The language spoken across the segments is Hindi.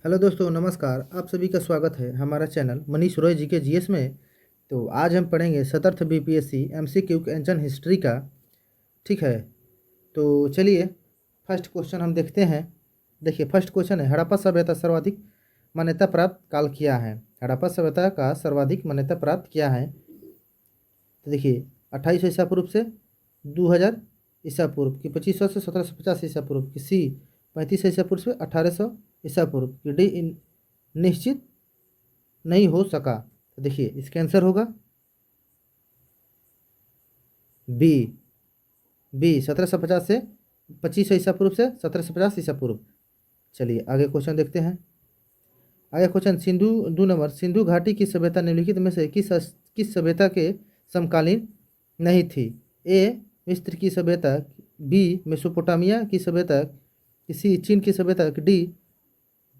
हेलो दोस्तों, नमस्कार। आप सभी का स्वागत है हमारा चैनल मनीष रॉय जी के जीएस में। तो आज हम पढ़ेंगे सतर्थ बीपीएससी एमसीक्यू एंशन हिस्ट्री का। ठीक है, तो चलिए फर्स्ट क्वेश्चन हम देखते हैं। देखिए, फर्स्ट क्वेश्चन है, हड़प्पा सभ्यता सर्वाधिक मान्यता प्राप्त काल किया है। हड़प्पा सभ्यता का सर्वाधिक मान्यता प्राप्त किया है। तो देखिए, 2800 ईसा पूर्व से 2000 ईसा पूर्व की, 2500 से 1750 ईसा पूर्व की, सी 3500 ईसा पूर्व से 1800 ईसा पूर्व की, डी निश्चित नहीं हो सका। तो देखिए, इसका आंसर होगा बी। 1750 से 2500 ईसा पूर्व से 1750 ईसा पूर्व। चलिए आगे क्वेश्चन देखते हैं। आगे क्वेश्चन, सिंधु 2 नंबर, सिंधु घाटी की सभ्यता निम्नलिखित में से किस सभ्यता के समकालीन नहीं थी? ए मिस्र की सभ्यता, बी मेसोपोटामिया की सभ्यता, सी चीन की सभ्यता, डी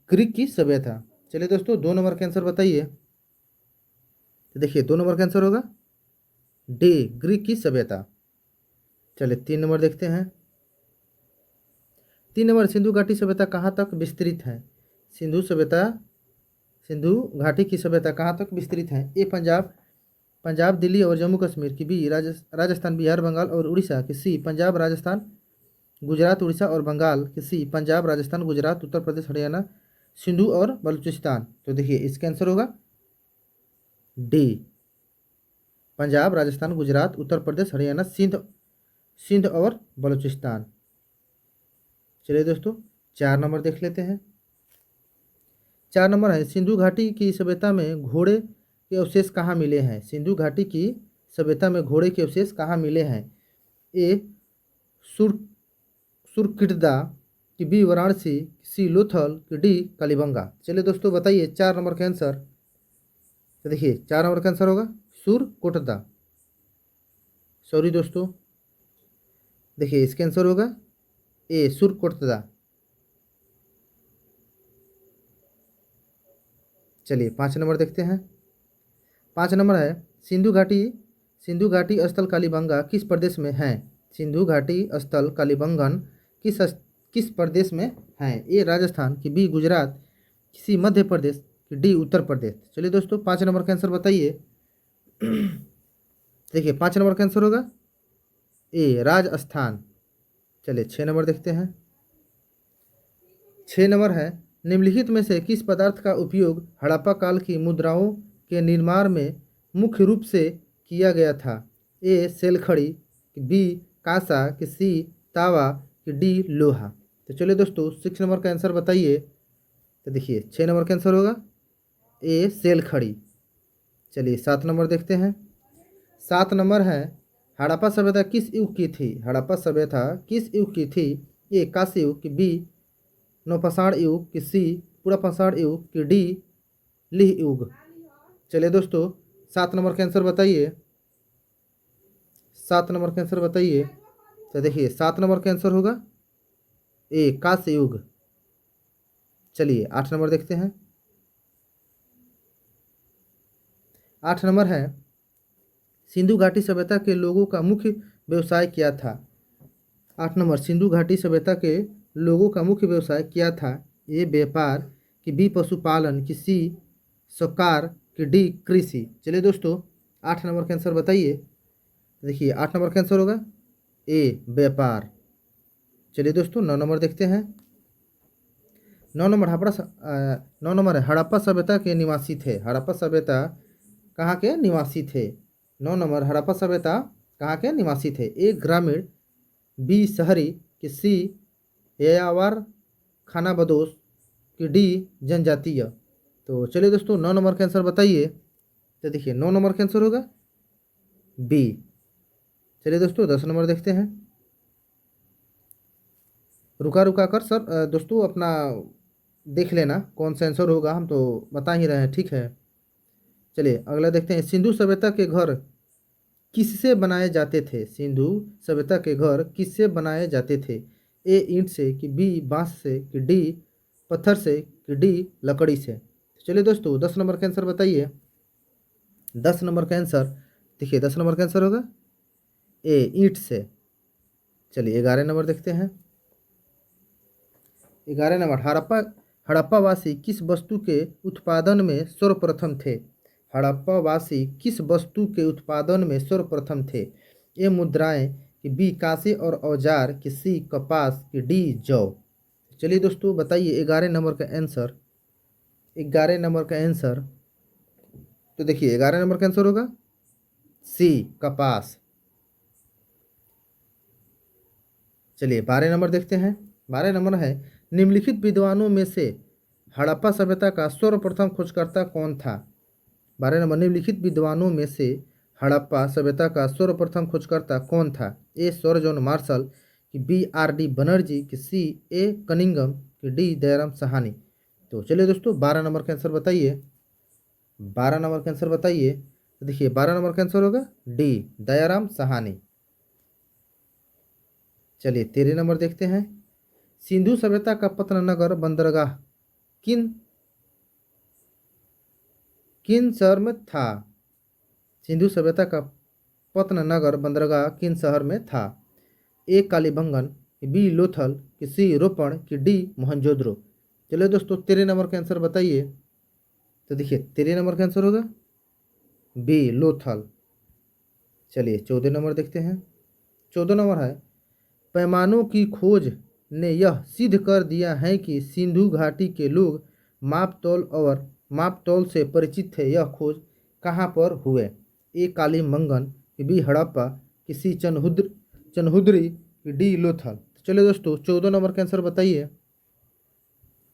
ग्रीक की सभ्यता। चलिए दोस्तों, 2 नंबर का आंसर बताइए। तो देखिए, 2 नंबर का आंसर होगा डी, ग्रीक की सभ्यता। चलिए 3 नंबर देखते हैं। 3 नंबर, सिंधु घाटी सभ्यता कहाँ तक विस्तृत है? सिंधु घाटी की सभ्यता कहाँ तक विस्तृत है? ए पंजाब दिल्ली और जम्मू कश्मीर की, बी राजस्थान बिहार बंगाल और उड़ीसा की, सी पंजाब राजस्थान गुजरात उड़ीसा और बंगाल की, सी पंजाब राजस्थान गुजरात उत्तर प्रदेश हरियाणा सिंधु और बलूचिस्तान। तो देखिए, इसका आंसर होगा डी, पंजाब राजस्थान गुजरात उत्तर प्रदेश हरियाणा सिंध और बलूचिस्तान। चलिए दोस्तों, 4 नंबर देख लेते हैं। 4 नंबर है, सिंधु घाटी की सभ्यता में घोड़े के अवशेष कहाँ मिले हैं? सिंधु घाटी की सभ्यता में घोड़े के अवशेष कहाँ मिले हैं? ए सुर सुरकिरदा की, बी वाराणसी, सी लोथल की, डी कालीबंगा। चलिए दोस्तों, बताइए 4 नंबर का आंसर। तो देखिए, 4 नंबर का आंसर होगा सुरकोटदा। सॉरी दोस्तों, देखिए इसका आंसर होगा ए सुरकोटदा। चलिए 5 नंबर देखते हैं। 5 नंबर है, सिंधु घाटी स्थल कालीबंगा किस प्रदेश में है? सिंधु घाटी स्थल कालीबंगन किस प्रदेश में है? ए राजस्थान की, बी गुजरात, सी मध्य प्रदेश की, डी उत्तर प्रदेश। चलिए दोस्तों, 5 नंबर का आंसर बताइए। देखिए, 5 नंबर का आंसर होगा ए राजस्थान। चलिए 6 नंबर देखते हैं। 6 नंबर है, निम्नलिखित में से किस पदार्थ का उपयोग हड़प्पा काल की मुद्राओं के निर्माण में मुख्य रूप से किया गया था? ए सेलखड़ी, बी कांसा, कि सी तावा, कि डी लोहा। तो चलिए दोस्तों, 6 नंबर का आंसर बताइए। तो देखिए, 6 नंबर का आंसर होगा ए सेलखड़ी। चलिए 7 नंबर देखते हैं। 7 नंबर है, हड़प्पा सभ्यता किस युग की थी? हड़प्पा सभ्यता किस युग की थी? ए कांस्य युग, की बी नौपाषाण युग, की सी पुरापाषाण युग, की डी लिह युग। चलिए दोस्तों, 7 नंबर का आंसर बताइए। 7 नंबर का आंसर बताइए। तो देखिए, 7 नंबर का आंसर होगा ए कांस्य युग। चलिए 8 नंबर देखते हैं। 8 नंबर है, सिंधु घाटी सभ्यता के लोगों का मुख्य व्यवसाय क्या था? 8 नंबर, सिंधु घाटी सभ्यता के लोगों का मुख्य व्यवसाय क्या था? ए व्यापार, कि बी पशुपालन, कि सी सरकार, कि डी कृषि। चलिए दोस्तों, 8 नंबर का आंसर बताइए। देखिए, 8 नंबर का आंसर होगा ए व्यापार। चलिए दोस्तों, 9 नंबर देखते हैं। 9 नंबर 9 नंबर है, हड़प्पा सभ्यता के निवासी थे। हड़प्पा सभ्यता कहाँ के निवासी थे? 9 नंबर, हड़प्पा सभ्यता कहाँ के निवासी थे? ए ग्रामीण, बी शहरी, कि सी यायावर खानाबदोश, कि डी जनजातीय। तो चलिए दोस्तों, 9 नंबर का आंसर बताइए। तो देखिए, 9 नंबर का आंसर होगा बी। चलिए दोस्तों, 10 नंबर देखते हैं। रुका रुका कर सर दोस्तों अपना देख लेना कौन सा आंसर होगा, हम तो बता ही रहे हैं। ठीक है, चलिए अगला देखते हैं। सिंधु सभ्यता के घर किससे बनाए जाते थे? सिंधु सभ्यता के घर किससे बनाए जाते थे? ए ईंट से, कि बी बांस से, कि डी पत्थर से, कि डी लकड़ी से। चलिए दोस्तों, 10 नंबर का आंसर बताइए। 10 नंबर का आंसर, देखिए 10 नंबर का आंसर होगा ए ईंट से। चलिए 11 नंबर देखते हैं। 11 नंबर, हड़प्पावासी किस वस्तु के उत्पादन में सर्वप्रथम थे? हड़प्पावासी किस वस्तु के उत्पादन में सर्वप्रथम थे? ए मुद्राएं, कि बी कांसे और औजार, कि सी कपास, कि डी जौ। चलिए दोस्तों बताइए 11 नंबर का आंसर। 11 नंबर का आंसर, तो देखिए 11 नंबर का आंसर होगा सी कपास। चलिए 12 नंबर देखते हैं। 12 नंबर है, निम्नलिखित विद्वानों में से हड़प्पा सभ्यता का सर्वप्रथम खोजकर्ता कौन था? 12 नंबर, निम्नलिखित विद्वानों में से हड़प्पा सभ्यता का सर्वप्रथम खोजकर्ता कौन था? ए सर जॉन मार्शल, कि बी आर डी बनर्जी, कि सी ए कनिंगम, कि डी दयाराम साहनी। तो चलिए दोस्तों 12 नंबर का आंसर बताइए। 12 नंबर का आंसर बताइए। तो देखिए 12 नंबर का आंसर होगा डी दयाराम साहनी। चलिए 13 नंबर देखते हैं। सिंधु सभ्यता का पतन नगर बंदरगाह किन किन शहर में था? सिंधु सभ्यता का पतन नगर बंदरगाह किन शहर में था? ए कालीबंगन, कि बी लोथल, कि सी रोपण, कि डी मोहनजोदड़ो। चलिए दोस्तों 13 नंबर का आंसर बताइए। तो देखिए 13 नंबर का आंसर होगा बी लोथल। चलिए 14 नंबर देखते हैं। 14 नंबर है, पैमानों की खोज ने यह सिद्ध कर दिया है कि सिंधु घाटी के लोग मापतौल से परिचित थे। यह खोज कहाँ पर हुए? ए कालीमंगन, कि बी हड़प्पा, कि सी चनहुद्री, कि डी लोथल। चलिए दोस्तों 14 नंबर का आंसर बताइए।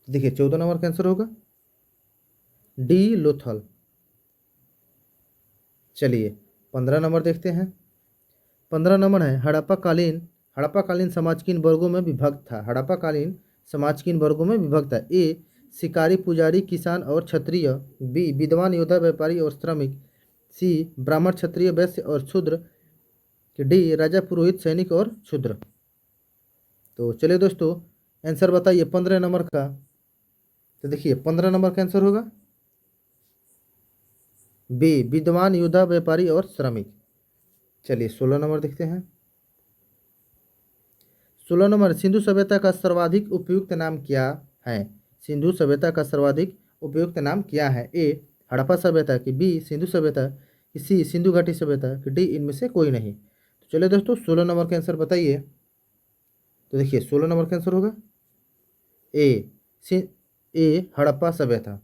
देखिए 14 नंबर का आंसर होगा डी लोथल। चलिए 15 नंबर देखते हैं। 15 नंबर है, हड़प्पा कालीन समाज किन वर्गों में विभक्त था? हड़प्पा कालीन समाज किन वर्गों में विभक्त है? ए शिकारी, पुजारी, किसान और क्षत्रिय, बी विद्वान, योद्धा, व्यापारी और श्रमिक, सी ब्राह्मण, क्षत्रिय, वैश्य और शूद्र, कि डी राजा, पुरोहित, सैनिक और शूद्र। तो चलिए दोस्तों आंसर बताइए 15 नंबर का। तो देखिए 15 नंबर का आंसर होगा बी विद्वान, योद्धा, व्यापारी और श्रमिक। चलिए 16 नंबर देखते हैं। 16 नंबर, सिंधु सभ्यता का सर्वाधिक उपयुक्त नाम क्या है? सिंधु सभ्यता का सर्वाधिक उपयुक्त नाम क्या है? ए हड़प्पा सभ्यता, कि बी सिंधु सभ्यता, कि सी सिंधु घाटी सभ्यता, कि डी इनमें से कोई नहीं। तो चलिए दोस्तों 16 नंबर का आंसर बताइए। तो देखिए 16 नंबर का आंसर होगा ए हड़प्पा सभ्यता।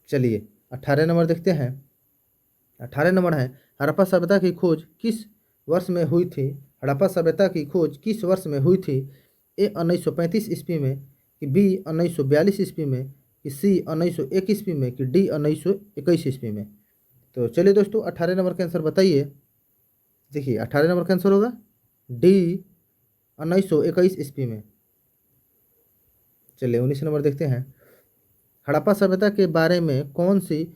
चलिए 18 नंबर देखते हैं। 18 नंबर है, हड़प्पा सभ्यता की खोज किस वर्ष में हुई थी? हड़प्पा सभ्यता की खोज किस वर्ष में हुई थी? ए 1935 ईस्वी में, कि बी 1942 ईस्वी में, कि सी 1901 ईस्वी में, कि डी 1921 ईस्वी में। तो चलिए दोस्तों 18 नंबर का आंसर बताइए। देखिए 18 नंबर का आंसर होगा डी 1921 ईस्वी में। चलिए 19 नंबर देखते हैं। हड़प्पा सभ्यता के बारे में कौन सी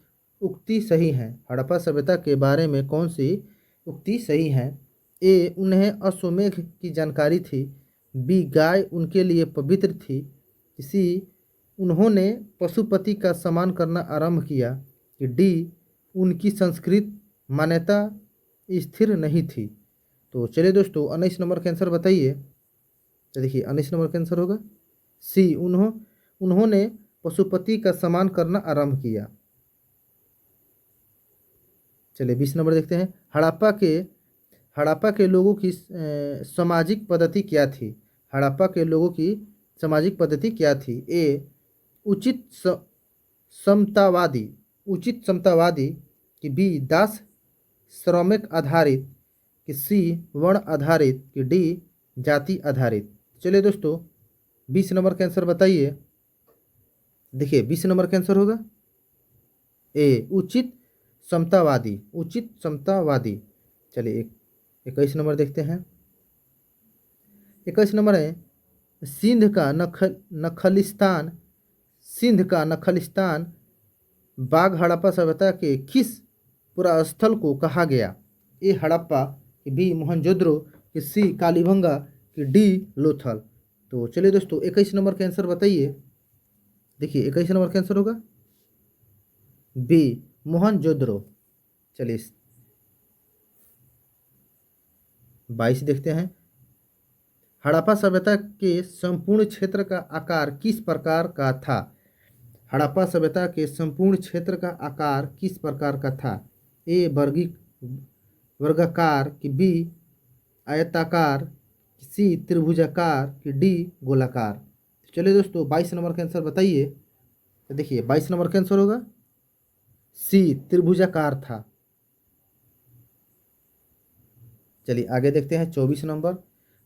उक्ति सही है? हड़प्पा सभ्यता के बारे में कौन सी उक्ति सही है? ए उन्हें अश्वमेध की जानकारी थी, बी गाय उनके लिए पवित्र थी, सी उन्होंने पशुपति का सम्मान करना आरंभ किया, कि डी उनकी संस्कृत मान्यता स्थिर नहीं थी। तो चलिए दोस्तों 19 नंबर का आंसर बताइए। तो देखिए 19 नंबर का आंसर होगा सी उन्होंने पशुपति का सम्मान करना आरंभ किया। चलिए 20 नंबर देखते हैं। हड़प्पा के लोगों की सामाजिक पद्धति क्या थी? हड़प्पा के लोगों की सामाजिक पद्धति क्या थी? ए उचित समतावादी समतावादी, कि बी दास श्रमिक आधारित, कि सी वर्ण आधारित, कि डी जाति आधारित। चलिए दोस्तों 20 नंबर का आंसर बताइए। देखिए 20 नंबर का आंसर होगा ए उचित समतावादी। चलिए 21 नंबर देखते हैं। 21 नंबर है, सिंध का नखलिस्तान बाघ हड़प्पा सभ्यता के किस पुरास्थल को कहा गया? ए हड़प्पा, कि बी मोहनजोदड़ो, कि सी कालीबंगा, कि डी लोथल। तो चलिए दोस्तों 21 नंबर का आंसर बताइए। देखिए 21 नंबर का आंसर होगा बी मोहनजोदड़ो। चलिए 22 देखते हैं। हड़प्पा सभ्यता के संपूर्ण क्षेत्र का आकार किस प्रकार का था? हड़प्पा सभ्यता के संपूर्ण क्षेत्र का आकार किस प्रकार का था? ए वर्गाकार, कि बी आयताकार, कि सी त्रिभुजाकार, कि डी गोलाकार। चलिए दोस्तों 22 नंबर का आंसर बताइए। तो देखिए 22 नंबर का आंसर होगा सी त्रिभुजाकार था। चलिए आगे देखते हैं 24 नंबर।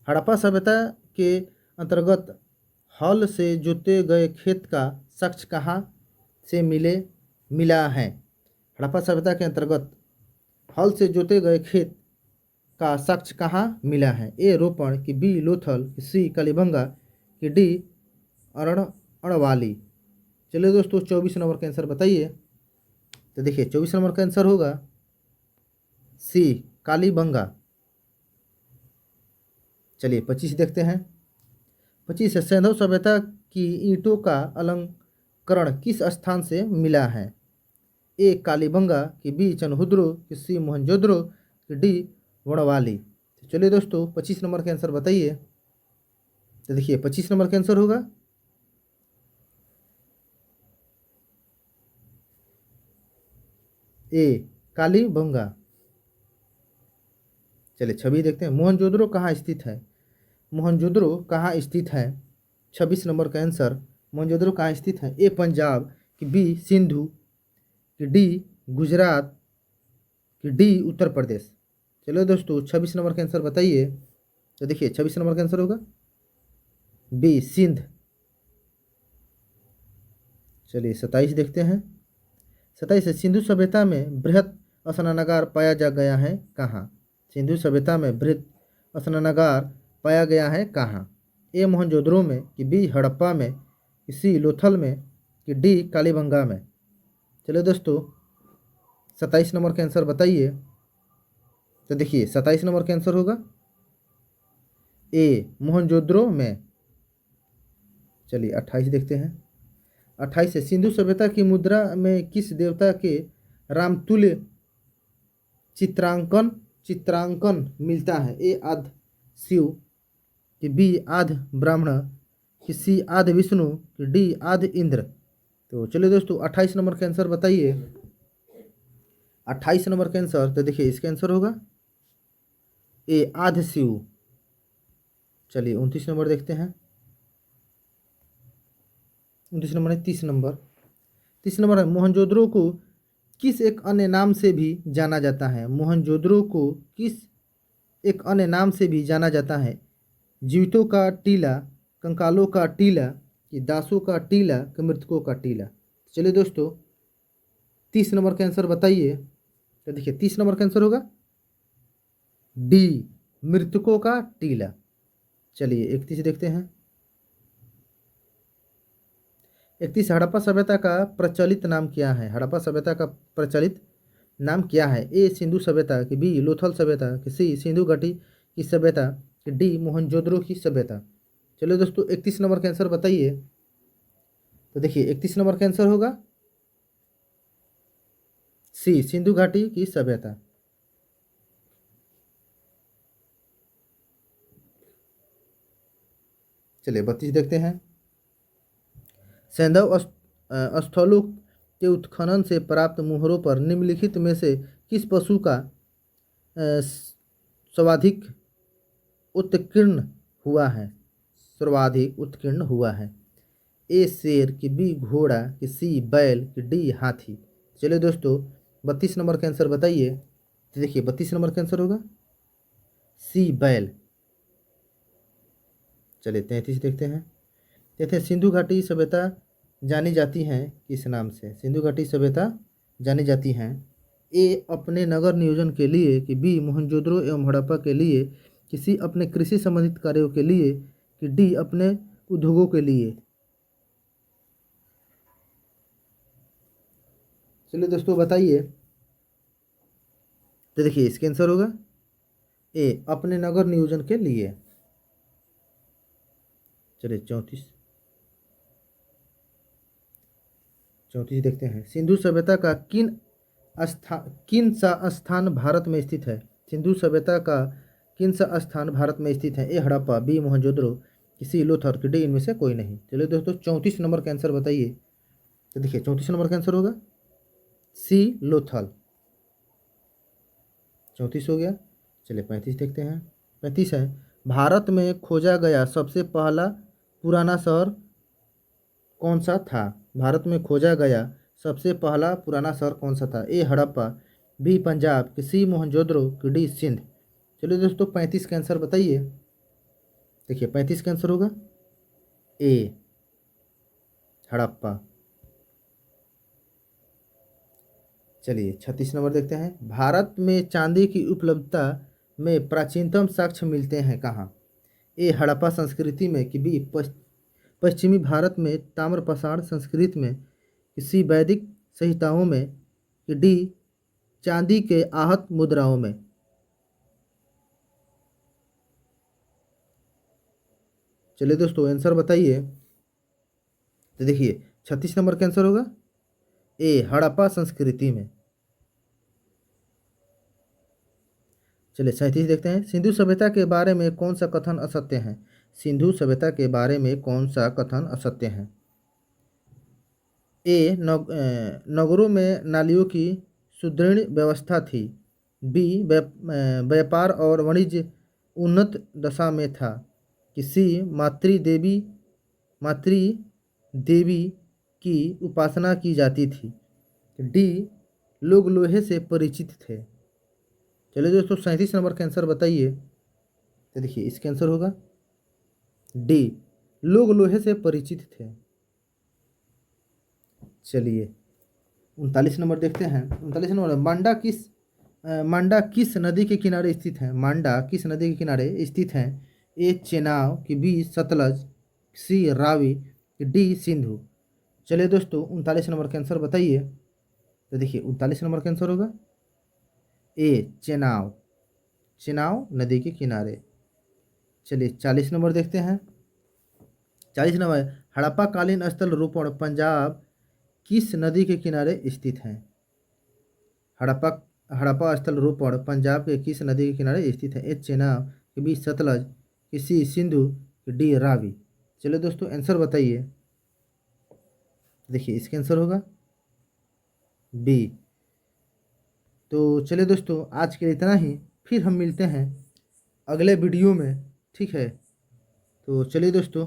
हड़प्पा सभ्यता के अंतर्गत हल से जोते गए खेत का साक्ष्य कहाँ से मिला है? हड़प्पा सभ्यता के अंतर्गत हल से जोते गए खेत का साक्ष्य कहाँ मिला है? ए रोपण, कि बी लोथल, कि सी कालीबंगा, कि डी अणवाली। चलिए दोस्तों 24 नंबर का आंसर बताइए। तो देखिए 24 नंबर का आंसर होगा सी कालीबंगा। चलिए 25 देखते हैं। 25 है, सैंधव सभ्यता की ईंटों का अलंकरण किस स्थान से मिला है? ए कालीबंगा, कि बी चनहुद्रो, कि सी मोहनजोदड़ो, कि डी वणवाली। तो चलिए दोस्तों 25 नंबर का आंसर बताइए। तो देखिए 25 नंबर का आंसर होगा ए कालीबंगा। चलिए 26 देखते हैं। मोहनजोदड़ो कहाँ स्थित है? मोहनजोदड़ो कहाँ स्थित है? 26 नंबर का आंसर मोहनजोदड़ो कहाँ स्थित है? ए पंजाब, कि बी सिंधु, कि डी गुजरात, कि डी उत्तर प्रदेश। चलो दोस्तों 26 नंबर का आंसर बताइए। तो देखिए 26 नंबर का आंसर होगा बी सिंध। चलिए 27 देखते हैं। 27 है, सिंधु सभ्यता में बृहत स्नानागार पाया जा गया है कहाँ? सिंधु सभ्यता में बृहत स्नानागार पाया गया है कहाँ? ए मोहनजोदड़ो में, कि बी हड़प्पा में, कि सी लोथल में, कि डी कालीबंगा में। चलिए दोस्तों 27 नंबर का आंसर बताइए। तो देखिए 27 नंबर का आंसर होगा ए मोहनजोदड़ो में। चलिए 28 देखते हैं। 28 है, सिंधु सभ्यता की मुद्रा में किस देवता के रामतुल्य चित्रांकन मिलता है? ए आद शिव, कि बी आद ब्राह्मण, कि सी आद विष्णु, कि डी आद इंद्र। तो चलिए दोस्तों 28 नंबर का आंसर बताइए। 28 नंबर का आंसर, तो देखिए इसका आंसर होगा ए आद शिव। चलिए 29 नंबर देखते हैं। 29 नंबर है 30 नंबर। 30 नंबर है, मोहनजोदड़ो को किस एक अन्य नाम से भी जाना जाता है? मोहनजोदड़ो को किस एक अन्य नाम से भी जाना जाता है? जीवितों का टीला, कंकालों का टीला, कि दासों का टीला, कि मृतकों का टीला। चलिए दोस्तों 30 नंबर का आंसर बताइए। तो देखिए 30 नंबर का आंसर होगा डी मृतकों का टीला। चलिए 31 देखते हैं। 31 हड़प्पा सभ्यता का प्रचलित नाम क्या है? हड़प्पा सभ्यता का प्रचलित नाम क्या है? ए सिंधु सभ्यता, कि बी लोथल सभ्यता, कि सी सिंधु घाटी की सभ्यता, कि डी मोहनजोदड़ो की सभ्यता। चलिए दोस्तों 31 नंबर का आंसर बताइए। तो देखिए 31 नंबर का आंसर होगा सी सिंधु घाटी की सभ्यता। चलिए 32 देखते हैं। सैंधव स्थलों के उत्खनन से प्राप्त मुहरों पर निम्नलिखित में से किस पशु का सर्वाधिक उत्कीर्ण हुआ है? सर्वाधिक उत्कीर्ण हुआ है। ए शेर, कि बी घोड़ा, कि सी बैल, कि डी हाथी। चलिए दोस्तों 32 नंबर का आंसर बताइए। तो देखिए 32 नंबर का आंसर होगा सी बैल। चलिए 33 देखते हैं। कहते हैं सिंधु घाटी सभ्यता जानी जाती हैं किस नाम से? सिंधु घाटी सभ्यता जानी जाती हैं ए अपने नगर नियोजन के लिए, कि बी मोहनजोदड़ो एवं हड़प्पा के लिए, कि सी अपने कृषि संबंधित कार्यों के लिए, कि डी अपने उद्योगों के लिए। चलिए दोस्तों बताइए। तो देखिए इसका आंसर होगा ए अपने नगर नियोजन के लिए। चलिए 34 देखते हैं। सिंधु सभ्यता का किन सा स्थान भारत में स्थित है? सिंधु सभ्यता का किन सा स्थान भारत में स्थित है? ए हड़प्पा, बी मोहनजोदड़ो, सी लोथल, डी इनमें से कोई नहीं। चलिए दोस्तों 34 नंबर का आंसर बताइए। तो देखिए 34 नंबर का आंसर होगा सी लोथल। 34 हो गया। चलिए 35 देखते हैं। 35 है, भारत में खोजा गया सबसे पहला पुराना शहर कौन सा था? भारत में खोजा गया सबसे पहला पुराना शहर कौन सा था? ए हड़प्पा, बी पंजाब, सी मोहनजोदड़ो, डी सिंध। चलिए दोस्तों 35 का आंसर बताइए। देखिए 35 का आंसर होगा ए हड़प्पा। चलिए 36 नंबर देखते हैं। भारत में चांदी की उपलब्धता में प्राचीनतम साक्ष्य मिलते हैं कहाँ? ए हड़प्पा संस्कृति में, कि बी पश्चिमी भारत में ताम्रपाषाण संस्कृति में, कि सी वैदिक संहिताओं में, कि डी चांदी के आहत मुद्राओं में। चलिए दोस्तों आंसर बताइए। तो देखिए 36 नंबर का आंसर होगा ए हड़प्पा संस्कृति में। चलिए 37 देखते हैं। सिंधु सभ्यता के बारे में कौन सा कथन असत्य है? सिंधु सभ्यता के बारे में कौन सा कथन असत्य है? ए नगरों में नालियों की सुदृढ़ व्यवस्था थी, बी व्यापार और वाणिज्य उन्नत दशा में था, कि सी मातृ देवी की उपासना की जाती थी, डी लोग लोहे से परिचित थे। चलिए दोस्तों 37 नंबर का आंसर बताइए। तो देखिए इसका आंसर होगा डी लोग लोहे से परिचित थे। चलिए 39 नंबर देखते हैं। 39 नंबर, मांडा किस नदी के किनारे स्थित है? मांडा किस नदी के किनारे स्थित है? ए चेनाब, कि बी सतलज, सी रावी, कि डी सिंधु। चलिए दोस्तों 39 नंबर का आंसर बताइए। तो देखिए 39 नंबर का आंसर होगा ए चेनाब नदी के किनारे। चलिए 40 नंबर देखते हैं। 40 नंबर, हड़प्पा कालीन स्थल रोपण पंजाब किस नदी के किनारे स्थित है? हड़प्पा हड़प्पा स्थल रोपण पंजाब के किस नदी के किनारे स्थित है? ए चेनाब, कि बी सतलज, कि सी सिंधु, कि डी रावी। चलिए दोस्तों आंसर बताइए। देखिए इसका आंसर होगा बी। तो चलिए दोस्तों आज के लिए इतना ही, फिर हम मिलते हैं अगले वीडियो में, ठीक है? तो चलिए दोस्तों।